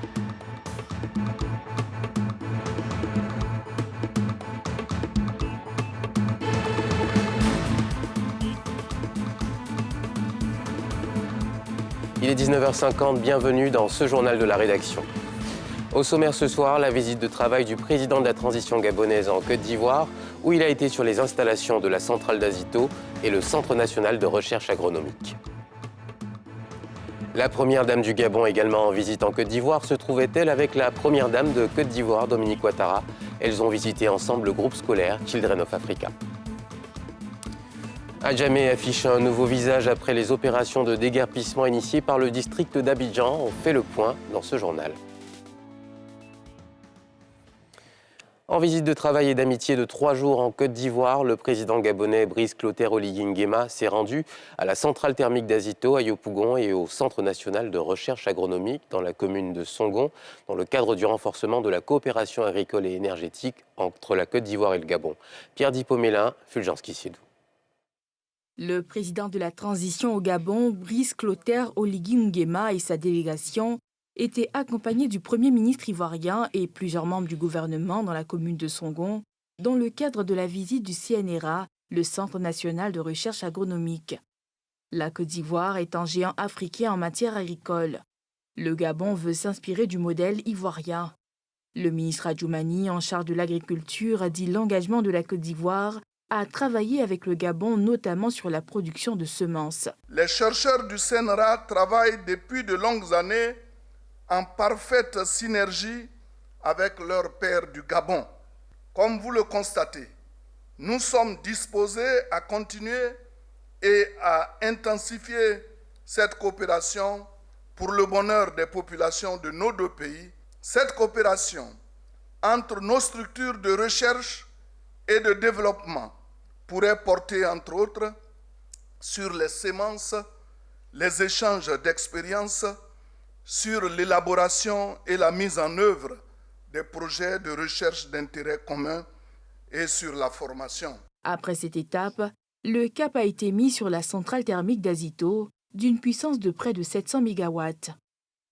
Il est 19h50, bienvenue dans ce journal de la rédaction. Au sommaire ce soir, la visite de travail du président de la transition gabonaise en Côte d'Ivoire, où il a été sur les installations de la centrale d'Azito et le Centre national de recherche agronomique. La première dame du Gabon, également en visite en Côte d'Ivoire, se trouvait-elle avec la première dame de Côte d'Ivoire, Dominique Ouattara. Elles ont visité ensemble le groupe scolaire Children of Africa. Adjamé affiche un nouveau visage après les opérations de déguerpissement initiées par le district d'Abidjan. On fait le point dans ce journal. En visite de travail et d'amitié de 3 jours en Côte d'Ivoire, le président gabonais Brice Clotaire Oligui Nguema s'est rendu à la centrale thermique d'Azito, à Yopougon, et au Centre national de recherche agronomique dans la commune de Songon, dans le cadre du renforcement de la coopération agricole et énergétique entre la Côte d'Ivoire et le Gabon. Pierre Dipomélin, Fulgence Kissidou. Le président de la transition au Gabon, Brice Clotaire Oligui Nguema, et sa délégation étaient accompagnés du Premier ministre ivoirien et plusieurs membres du gouvernement dans la commune de Songon, dans le cadre de la visite du CNRA, le Centre national de recherche agronomique. La Côte d'Ivoire est un géant africain en matière agricole. Le Gabon veut s'inspirer du modèle ivoirien. Le ministre Adjoumani, en charge de l'agriculture, a dit l'engagement de la Côte d'Ivoire à travailler avec le Gabon, notamment sur la production de semences. Les chercheurs du CNRA travaillent depuis de longues années en parfaite synergie avec leurs pairs du Gabon. Comme vous le constatez, nous sommes disposés à continuer et à intensifier cette coopération pour le bonheur des populations de nos deux pays. Cette coopération entre nos structures de recherche et de développement pourrait porter, entre autres, sur les semences, les échanges d'expériences, sur l'élaboration et la mise en œuvre des projets de recherche d'intérêt commun et sur la formation. Après cette étape, le cap a été mis sur la centrale thermique d'Azito, d'une puissance de près de 700 MW.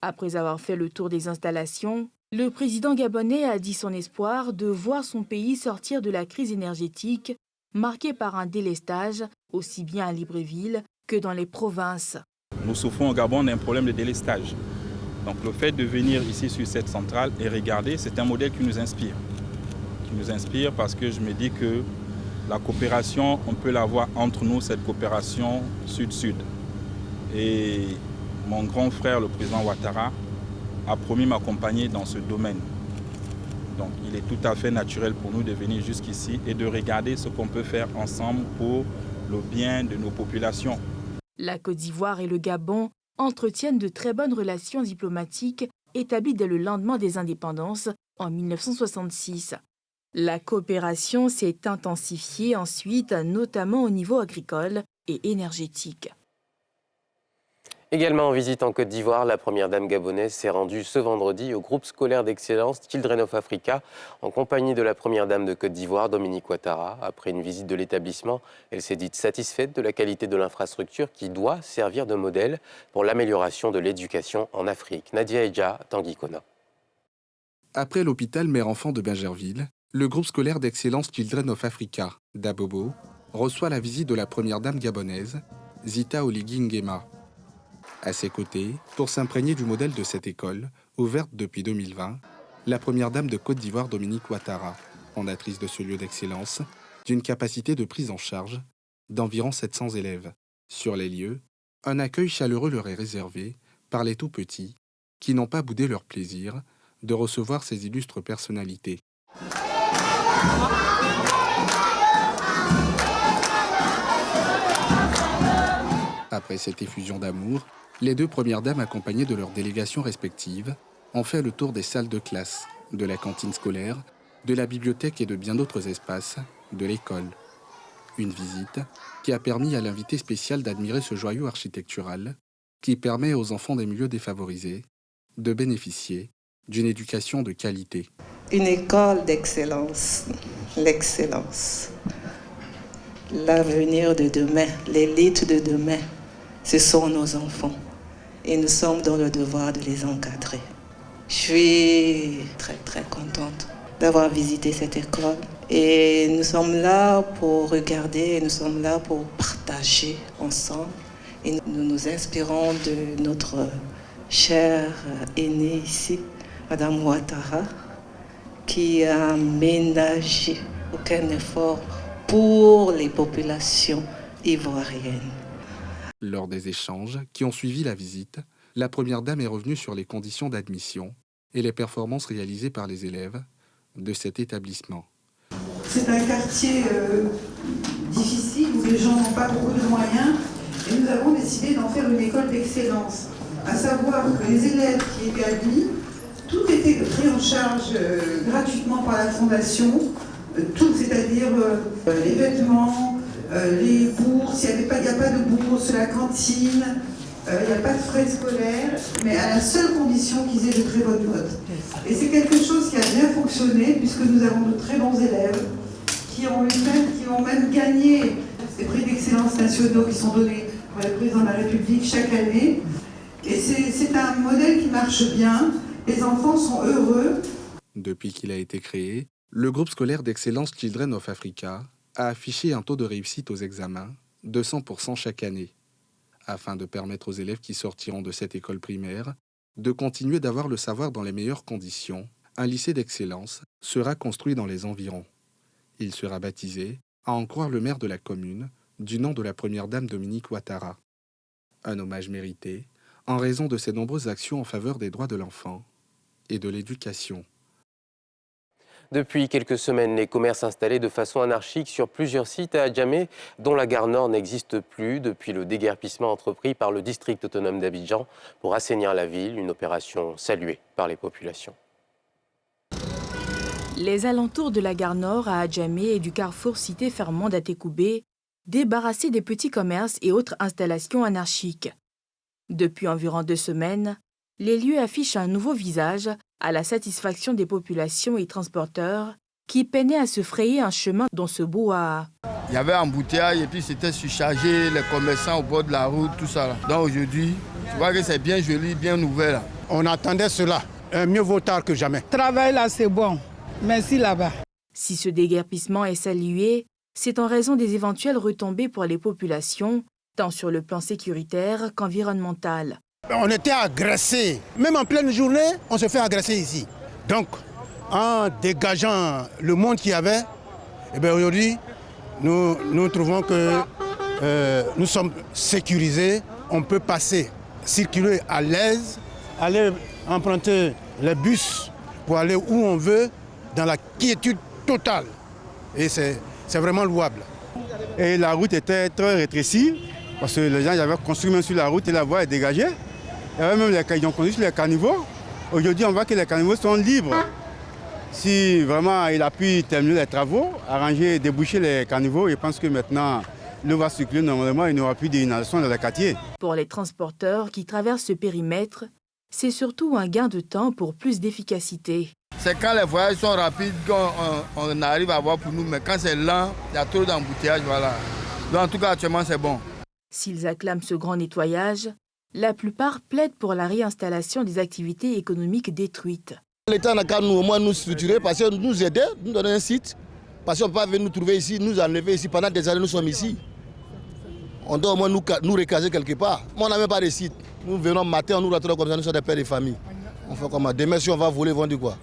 Après avoir fait le tour des installations, le président gabonais a dit son espoir de voir son pays sortir de la crise énergétique marquée par un délestage, aussi bien à Libreville que dans les provinces. Nous souffrons au Gabon d'un problème de délestage. Donc le fait de venir ici sur cette centrale et regarder, c'est un modèle qui nous inspire. Qui nous inspire parce que je me dis que la coopération, on peut l'avoir entre nous, cette coopération sud-sud. Et mon grand frère, le président Ouattara, a promis m'accompagner dans ce domaine. Donc il est tout à fait naturel pour nous de venir jusqu'ici et de regarder ce qu'on peut faire ensemble pour le bien de nos populations. La Côte d'Ivoire et le Gabon entretiennent de très bonnes relations diplomatiques établies dès le lendemain des indépendances en 1966. La coopération s'est intensifiée ensuite, notamment au niveau agricole et énergétique. Également en visite en Côte d'Ivoire, la première dame gabonaise s'est rendue ce vendredi au groupe scolaire d'excellence Children of Africa en compagnie de la première dame de Côte d'Ivoire, Dominique Ouattara. Après une visite de l'établissement, elle s'est dite satisfaite de la qualité de l'infrastructure qui doit servir de modèle pour l'amélioration de l'éducation en Afrique. Nadia Eja, Tanguy Kona. Après l'hôpital mère-enfant de Bingerville, le groupe scolaire d'excellence Children of Africa, d'Abobo, reçoit la visite de la première dame gabonaise, Zita Oligui Nguema. À ses côtés, pour s'imprégner du modèle de cette école, ouverte depuis 2020, la première dame de Côte d'Ivoire, Dominique Ouattara, fondatrice de ce lieu d'excellence, d'une capacité de prise en charge d'environ 700 élèves. Sur les lieux, un accueil chaleureux leur est réservé par les tout-petits qui n'ont pas boudé leur plaisir de recevoir ces illustres personnalités. Après cette effusion d'amour, les deux premières dames, accompagnées de leurs délégations respectives, ont fait le tour des salles de classe, de la cantine scolaire, de la bibliothèque et de bien d'autres espaces de l'école. Une visite qui a permis à l'invité spécial d'admirer ce joyau architectural qui permet aux enfants des milieux défavorisés de bénéficier d'une éducation de qualité. Une école d'excellence, l'excellence, l'avenir de demain, l'élite de demain, ce sont nos enfants et nous sommes dans le devoir de les encadrer. Je suis très contente d'avoir visité cette école. Et nous sommes là pour regarder, nous sommes là pour partager ensemble. Et nous nous inspirons de notre chère aînée ici, Madame Ouattara, qui a ménagé aucun effort pour les populations ivoiriennes. Lors des échanges qui ont suivi la visite, la Première Dame est revenue sur les conditions d'admission et les performances réalisées par les élèves de cet établissement. C'est un quartier difficile où les gens n'ont pas beaucoup de moyens et nous avons décidé d'en faire une école d'excellence. À savoir que les élèves qui étaient admis, tout était pris en charge gratuitement par la Fondation, tout, c'est-à-dire les vêtements, les bourses, il n'y a pas de bourse, la cantine, il n'y a pas de frais scolaires, mais à la seule condition qu'ils aient de très bonnes notes. Et c'est quelque chose qui a bien fonctionné puisque nous avons de très bons élèves qui ont même gagné des prix d'excellence nationaux qui sont donnés par le président de la République chaque année. Et c'est un modèle qui marche bien, les enfants sont heureux. Depuis qu'il a été créé, le groupe scolaire d'excellence Children of Africa a affiché un taux de réussite aux examens de 100% chaque année, afin de permettre aux élèves qui sortiront de cette école primaire de continuer d'avoir le savoir dans les meilleures conditions. Un lycée d'excellence sera construit dans les environs. Il sera baptisé, à en croire le maire de la commune, du nom de la première dame Dominique Ouattara. Un hommage mérité en raison de ses nombreuses actions en faveur des droits de l'enfant et de l'éducation. Depuis quelques semaines, les commerces installés de façon anarchique sur plusieurs sites à Adjamé, dont la gare Nord, n'existent plus depuis le déguerpissement entrepris par le district autonome d'Abidjan pour assainir la ville, une opération saluée par les populations. Les alentours de la gare Nord à Adjamé et du carrefour cité Fermont d'Atekoubé, débarrassés des petits commerces et autres installations anarchiques. Depuis environ 2 semaines, les lieux affichent un nouveau visage à la satisfaction des populations et transporteurs qui peinaient à se frayer un chemin dans ce bois. Il y avait un embouteillage et puis c'était surchargé, les commerçants au bord de la route, tout ça. Donc aujourd'hui, je vois que c'est bien joli, bien ouvert. On attendait cela, mieux vaut tard que jamais. Travail là, c'est bon. Merci là-bas. Si ce déguerpissement est salué, c'est en raison des éventuelles retombées pour les populations, tant sur le plan sécuritaire qu'environnemental. On était agressés. Même en pleine journée, on se fait agresser ici. Donc, en dégageant le monde qu'il y avait, aujourd'hui, nous trouvons que nous sommes sécurisés. On peut passer, circuler à l'aise, aller emprunter les bus pour aller où on veut, dans la quiétude totale. Et c'est vraiment louable. Et la route était très rétrécie, parce que les gens avaient construit même sur la route et la voie est dégagée. Il y avait même ils ont construit sur les caniveaux. Aujourd'hui, on voit que les caniveaux sont libres. Si vraiment il a pu terminer les travaux, arranger, déboucher les caniveaux, je pense que maintenant, l'eau va circuler normalement et il n'y aura plus d'inondation dans le quartier. Pour les transporteurs qui traversent ce périmètre, c'est surtout un gain de temps pour plus d'efficacité. C'est quand les voyages sont rapides qu'on arrive à voir pour nous, mais quand c'est lent, il y a trop d'embouteillages, voilà. Donc en tout cas, actuellement, c'est bon. S'ils acclament ce grand nettoyage, la plupart plaident pour la réinstallation des activités économiques détruites. L'État n'a qu'à nous, au moins nous structurer, parce que nous aider, nous donner un site. Parce qu'on ne peut pas venir nous trouver ici, nous enlever ici. Pendant des années, nous sommes ici. On doit au moins nous recaser quelque part. Moi, on n'a même pas de site. Nous venons matin, on nous retrouve comme ça, nous sommes des pères de famille. On fait comment? Demain, si on va voler, vendre quoi?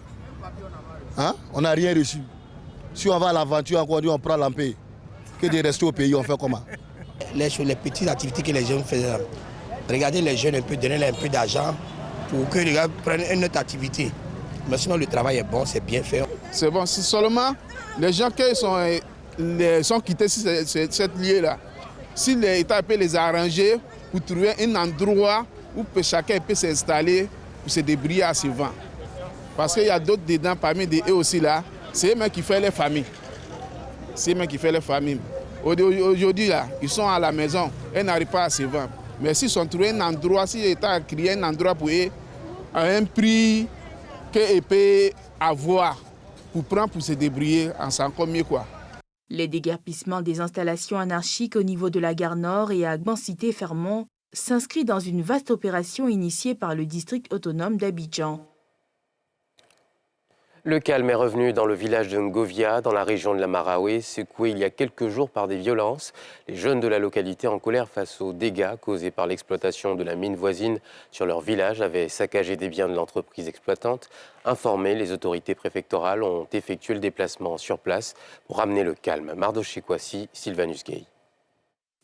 Hein? On n'a rien reçu. Si on va à l'aventure, encore on prend l'empire. Que de rester au pays, on fait comment? Les petites activités que les jeunes faisaient. Regardez les jeunes un peu, donner un peu d'argent pour que les gars prennent une autre activité. Mais sinon, le travail est bon, c'est bien fait. C'est bon, c'est seulement les gens qui sont quittés sur cette lieu-là. Si l'État peut les arranger pour trouver un endroit où chacun peut s'installer pour se débrouiller à ce vent. Parce qu'il y a d'autres dedans, parmi eux aussi là, c'est eux qui font les familles. C'est eux qui font les familles. Aujourd'hui, là, ils sont à la maison, ils n'arrivent pas à se vendre. Mais s'ils ont trouvé un endroit, si l'État a créé un endroit pour eux, à un prix qu'ils peuvent avoir pour prendre pour se débrouiller, c'est encore mieux quoi. Les déguerpissements des installations anarchiques au niveau de la gare Nord et à Gbancité Fermont s'inscrit dans une vaste opération initiée par le district autonome d'Abidjan. Le calme est revenu dans le village de Ngovia, dans la région de la Marawe, secoué il y a quelques jours par des violences. Les jeunes de la localité, en colère face aux dégâts causés par l'exploitation de la mine voisine sur leur village, avaient saccagé des biens de l'entreprise exploitante. Informés, les autorités préfectorales ont effectué le déplacement sur place pour ramener le calme. Mardoché Kwasi, Sylvanus Gay.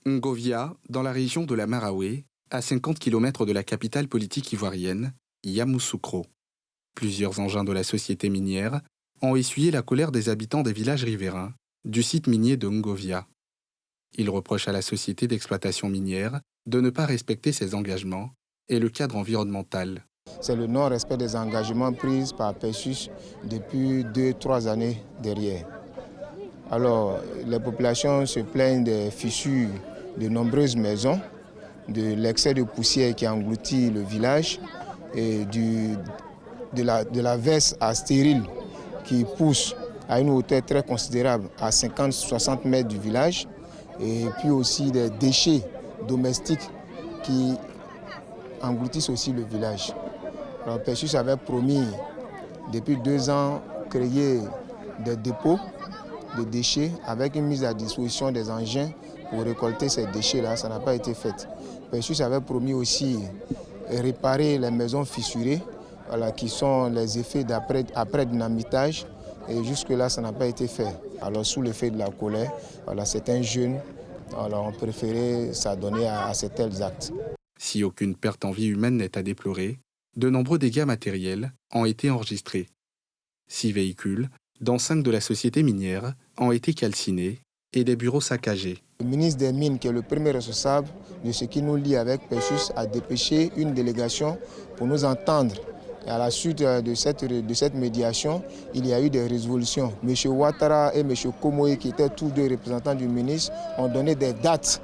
Ngovia, dans la région de la Marawe, à 50 km de la capitale politique ivoirienne, Yamoussoukro. Plusieurs engins de la société minière ont essuyé la colère des habitants des villages riverains du site minier de Ngovia. Ils reprochent à la société d'exploitation minière de ne pas respecter ses engagements et le cadre environnemental. C'est le non-respect des engagements pris par Perseus depuis 2-3 années derrière. Alors, les populations se plaignent des fissures de nombreuses maisons, de l'excès de poussière qui engloutit le village et de la verse à stérile qui pousse à une hauteur très considérable, à 50-60 mètres du village, et puis aussi des déchets domestiques qui engloutissent aussi le village. Alors, Perseus avait promis depuis 2 ans créer des dépôts de déchets avec une mise à disposition des engins pour récolter ces déchets-là. Ça n'a pas été fait. Perseus avait promis aussi réparer les maisons fissurées, voilà, qui sont les effets après dynamitage, et jusque-là, ça n'a pas été fait. Alors, sous l'effet de la colère, voilà, certains jeunes ont préféré s'adonner à ces tels actes. Si aucune perte en vie humaine n'est à déplorer, de nombreux dégâts matériels ont été enregistrés. 6 véhicules, dont 5 de la société minière, ont été calcinés et des bureaux saccagés. Le ministre des Mines, qui est le premier responsable de ce qui nous lie avec Perseus, a dépêché une délégation pour nous entendre. Et à la suite de cette médiation, il y a eu des résolutions. M. Ouattara et M. Komoé, qui étaient tous deux représentants du ministre, ont donné des dates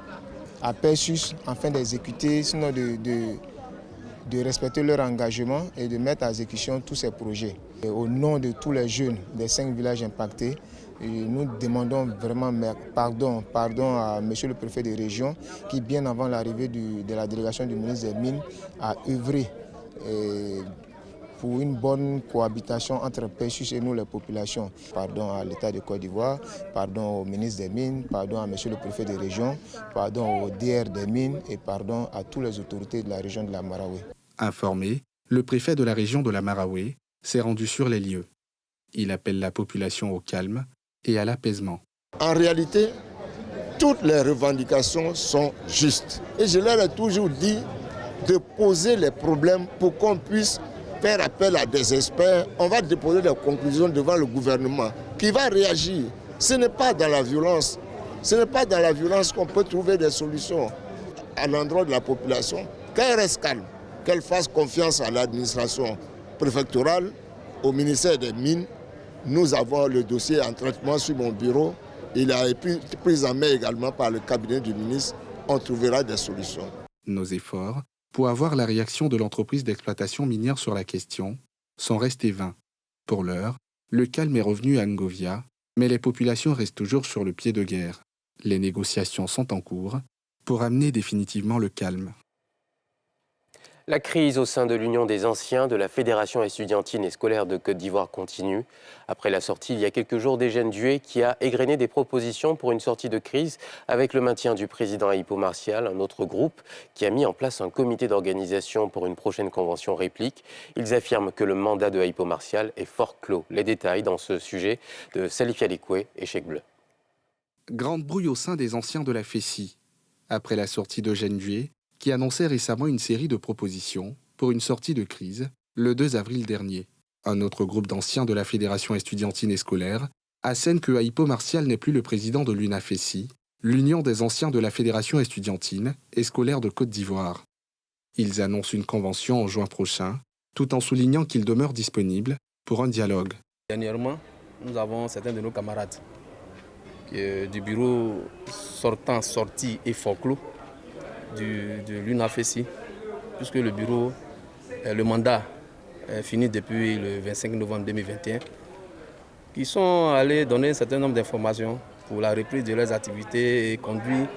à Perseus afin d'exécuter, sinon de respecter leur engagement et de mettre à exécution tous ces projets. Et au nom de tous les jeunes des 5 villages impactés, nous demandons vraiment pardon à M. le préfet de région qui, bien avant l'arrivée de la délégation du ministre des Mines, a œuvré pour une bonne cohabitation entre Perseus et nous, les populations. Pardon à l'État de Côte d'Ivoire, pardon au ministre des Mines, pardon à M. le préfet de région, pardon au DR des Mines et pardon à toutes les autorités de la région de la Marawe. Informé, le préfet de la région de la Marawe s'est rendu sur les lieux. Il appelle la population au calme et à l'apaisement. En réalité, toutes les revendications sont justes. Et je leur ai toujours dit de poser les problèmes pour qu'on puisse faire appel à des experts. On va déposer des conclusions devant le gouvernement qui va réagir. Ce n'est pas dans la violence. Ce n'est pas dans la violence qu'on peut trouver des solutions à l'endroit de la population. Qu'elle reste calme, qu'elle fasse confiance à l'administration préfectorale, au ministère des Mines. Nous avons le dossier en traitement sur mon bureau. Il a été pris en main également par le cabinet du ministre. On trouvera des solutions. Nos efforts pour avoir la réaction de l'entreprise d'exploitation minière sur la question sont restés vains. Pour l'heure, le calme est revenu à Ngovia, mais les populations restent toujours sur le pied de guerre. Les négociations sont en cours pour amener définitivement le calme. La crise au sein de l'Union des anciens de la Fédération estudiantine et scolaire de Côte d'Ivoire continue. Après la sortie il y a quelques jours d'Eugène Dué qui a égrené des propositions pour une sortie de crise avec le maintien du président Aipo Martial, un autre groupe qui a mis en place un comité d'organisation pour une prochaine convention réplique. Ils affirment que le mandat de Aipo Martial est fort clos. Les détails dans ce sujet de Salif Yalikoué et Cheikh Bleu. Grande brouille au sein des anciens de la FESI. Après la sortie d'Eugène Dué, qui annonçait récemment une série de propositions pour une sortie de crise le 2 avril dernier. Un autre groupe d'anciens de la Fédération estudiantine et scolaire assène que Aipo Martial n'est plus le président de l'UNAFESI, l'Union des anciens de la Fédération estudiantine et scolaire de Côte d'Ivoire. Ils annoncent une convention en juin prochain, tout en soulignant qu'ils demeurent disponibles pour un dialogue. Dernièrement, nous avons certains de nos camarades du bureau sorti et folklore de l'UNAFESI, puisque le mandat est fini depuis le 25 novembre 2021, qui sont allés donner un certain nombre d'informations pour la reprise de leurs activités et conduire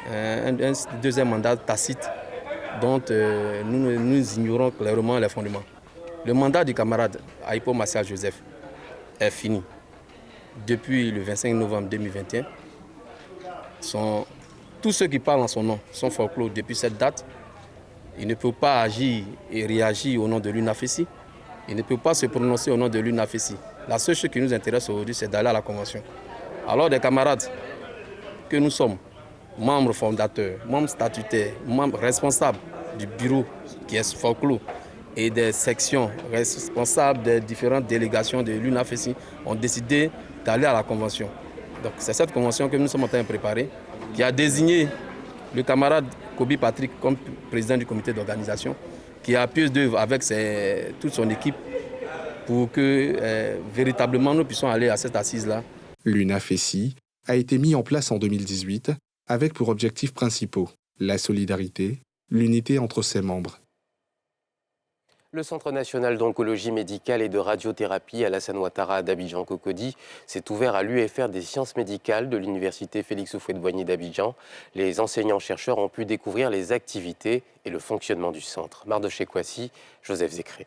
un deuxième mandat tacite dont nous ignorons clairement les fondements. Le mandat du camarade Aipo Martial Joseph est fini. Depuis le 25 novembre 2021, tous ceux qui parlent en son nom sont folklore depuis cette date. Il ne peut pas agir et réagir au nom de l'UNAFESI. Il ne peut pas se prononcer au nom de l'UNAFESI. La seule chose qui nous intéresse aujourd'hui, c'est d'aller à la Convention. Alors des camarades que nous sommes, membres fondateurs, membres statutaires, membres responsables du bureau qui est folklore et des sections responsables des différentes délégations de l'UNAFESI ont décidé d'aller à la Convention. Donc c'est cette convention que nous sommes en train de préparer, qui a désigné le camarade Kobi Patrick comme président du comité d'organisation, qui a pied d'œuvre avec toute son équipe pour que véritablement nous puissions aller à cette assise-là. L'UNAFESI a été mis en place en 2018 avec pour objectifs principaux la solidarité, l'unité entre ses membres. Le Centre national d'oncologie médicale et de radiothérapie Alassane Ouattara d'Abidjan Cocody s'est ouvert à l'UFR des sciences médicales de l'université Félix Houphouët-Boigny d'Abidjan. Les enseignants-chercheurs ont pu découvrir les activités et le fonctionnement du centre. Mardoché Kouassi, Joseph Zécré.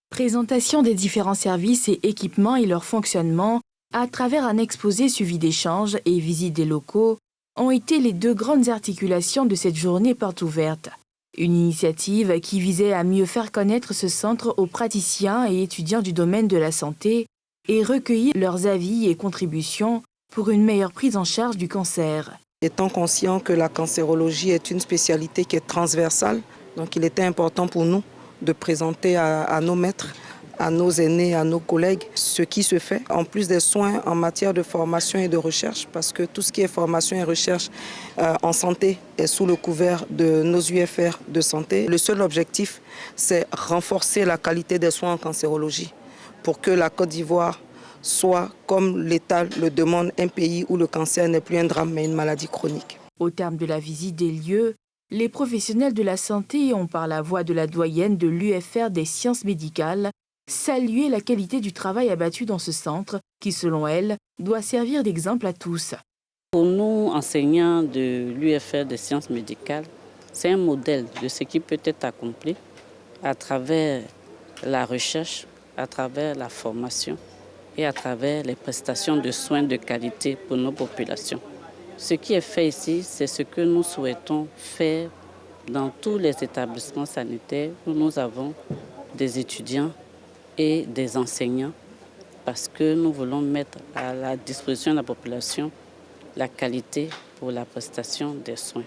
Présentation des différents services et équipements et leur fonctionnement à travers un exposé suivi d'échanges et visite des locaux ont été les deux grandes articulations de cette journée porte ouverte. Une initiative qui visait à mieux faire connaître ce centre aux praticiens et étudiants du domaine de la santé et recueillir leurs avis et contributions pour une meilleure prise en charge du cancer. Étant conscient que la cancérologie est une spécialité qui est transversale, donc il était important pour nous de présenter à nos maîtres, à nos aînés, à nos collègues, ce qui se fait, en plus des soins en matière de formation et de recherche, parce que tout ce qui est formation et recherche en santé est sous le couvert de nos UFR de santé. Le seul objectif, c'est renforcer la qualité des soins en cancérologie pour que la Côte d'Ivoire soit, comme l'État le demande, un pays où le cancer n'est plus un drame mais une maladie chronique. Au terme de la visite des lieux, les professionnels de la santé ont, par la voix de la doyenne de l'UFR des sciences médicales, salué la qualité du travail abattu dans ce centre qui, selon elle, doit servir d'exemple à tous. Pour nous, enseignants de l'UFR des sciences médicales, c'est un modèle de ce qui peut être accompli à travers la recherche, à travers la formation et à travers les prestations de soins de qualité pour nos populations. Ce qui est fait ici, c'est ce que nous souhaitons faire dans tous les établissements sanitaires où nous avons des étudiants et des enseignants parce que nous voulons mettre à la disposition de la population la qualité pour la prestation des soins.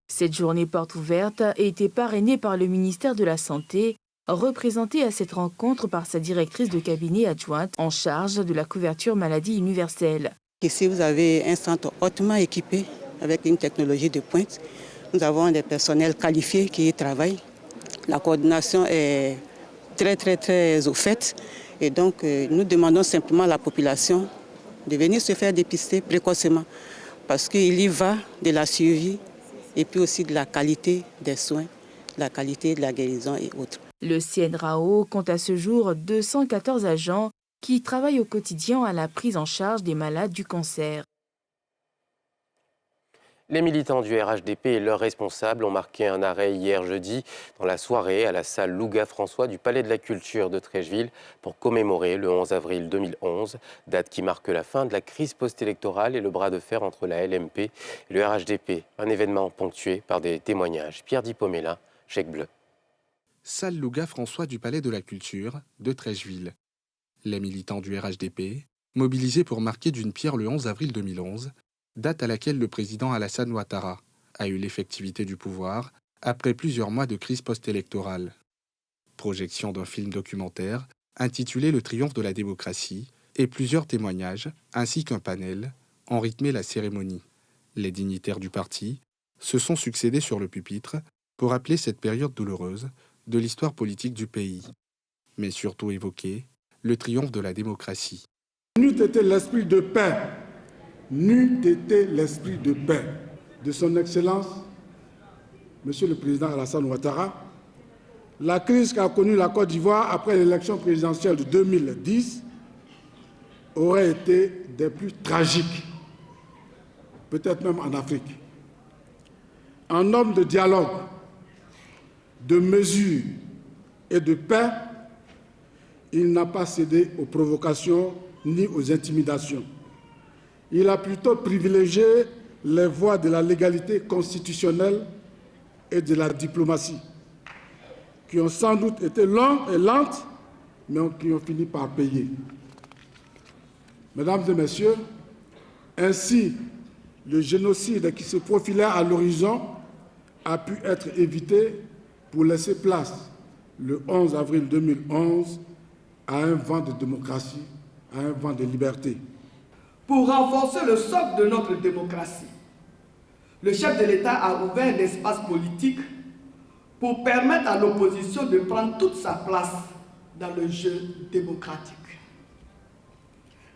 Cette journée porte ouverte a été parrainée par le ministère de la Santé, représentée à cette rencontre par sa directrice de cabinet adjointe en charge de la couverture maladie universelle. Ici, vous avez un centre hautement équipé avec une technologie de pointe. Nous avons des personnels qualifiés qui y travaillent. La coordination est très au fait. Et donc, nous demandons simplement à la population de venir se faire dépister précocement parce qu'il y va de la survie et puis aussi de la qualité des soins, la qualité de la guérison et autres. Le CNRAO compte à ce jour 214 agents qui travaillent au quotidien à la prise en charge des malades du cancer. Les militants du RHDP et leurs responsables ont marqué un arrêt hier jeudi dans la soirée à la salle Louga-François du Palais de la Culture de Treichville pour commémorer le 11 avril 2011, date qui marque la fin de la crise post-électorale et le bras de fer entre la LMP et le RHDP. Un événement ponctué par des témoignages. Pierre Dipomela, Chèque Bleu. Salle Louga-François du Palais de la Culture de Treichville. Les militants du RHDP, mobilisés pour marquer d'une pierre le 11 avril 2011, date à laquelle le président Alassane Ouattara a eu l'effectivité du pouvoir après plusieurs mois de crise post-électorale. Projection d'un film documentaire intitulé « Le triomphe de la démocratie » et plusieurs témoignages, ainsi qu'un panel, ont rythmé la cérémonie. Les dignitaires du parti se sont succédés sur le pupitre pour rappeler cette période douloureuse de l'histoire politique du pays, mais surtout évoquer le triomphe de la démocratie. N'eût été l'esprit de paix, n'eût été l'esprit de paix de son Excellence, Monsieur le Président Alassane Ouattara, la crise qu'a connue la Côte d'Ivoire après l'élection présidentielle de 2010 aurait été des plus tragiques, peut-être même en Afrique. Un homme de dialogue, de mesure et de paix, il n'a pas cédé aux provocations ni aux intimidations. Il a plutôt privilégié les voies de la légalité constitutionnelle et de la diplomatie, qui ont sans doute été longues et lentes, mais qui ont fini par payer. Mesdames et messieurs, ainsi, le génocide qui se profilait à l'horizon a pu être évité pour laisser place, le 11 avril 2011, à un vent de démocratie, à un vent de liberté. Pour renforcer le socle de notre démocratie, le chef de l'État a ouvert l'espace politique pour permettre à l'opposition de prendre toute sa place dans le jeu démocratique.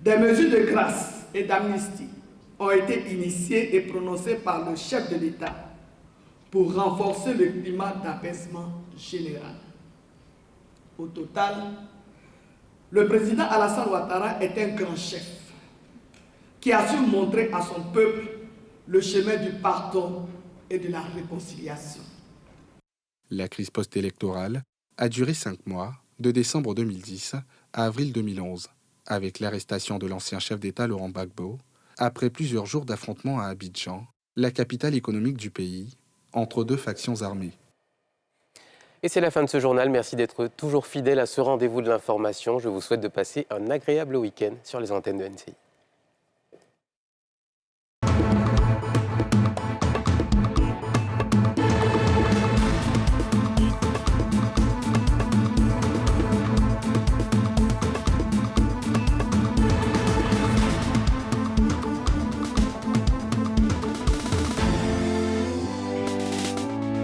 Des mesures de grâce et d'amnistie ont été initiées et prononcées par le chef de l'État pour renforcer le climat d'apaisement général. Au total, le président Alassane Ouattara est un grand chef qui a su montrer à son peuple le chemin du pardon et de la réconciliation. La crise post-électorale a duré 5 mois, de décembre 2010 à avril 2011, avec l'arrestation de l'ancien chef d'État Laurent Gbagbo, après plusieurs jours d'affrontements à Abidjan, la capitale économique du pays, entre deux factions armées. Et c'est la fin de ce journal. Merci d'être toujours fidèle à ce rendez-vous de l'information. Je vous souhaite de passer un agréable week-end sur les antennes de NCI.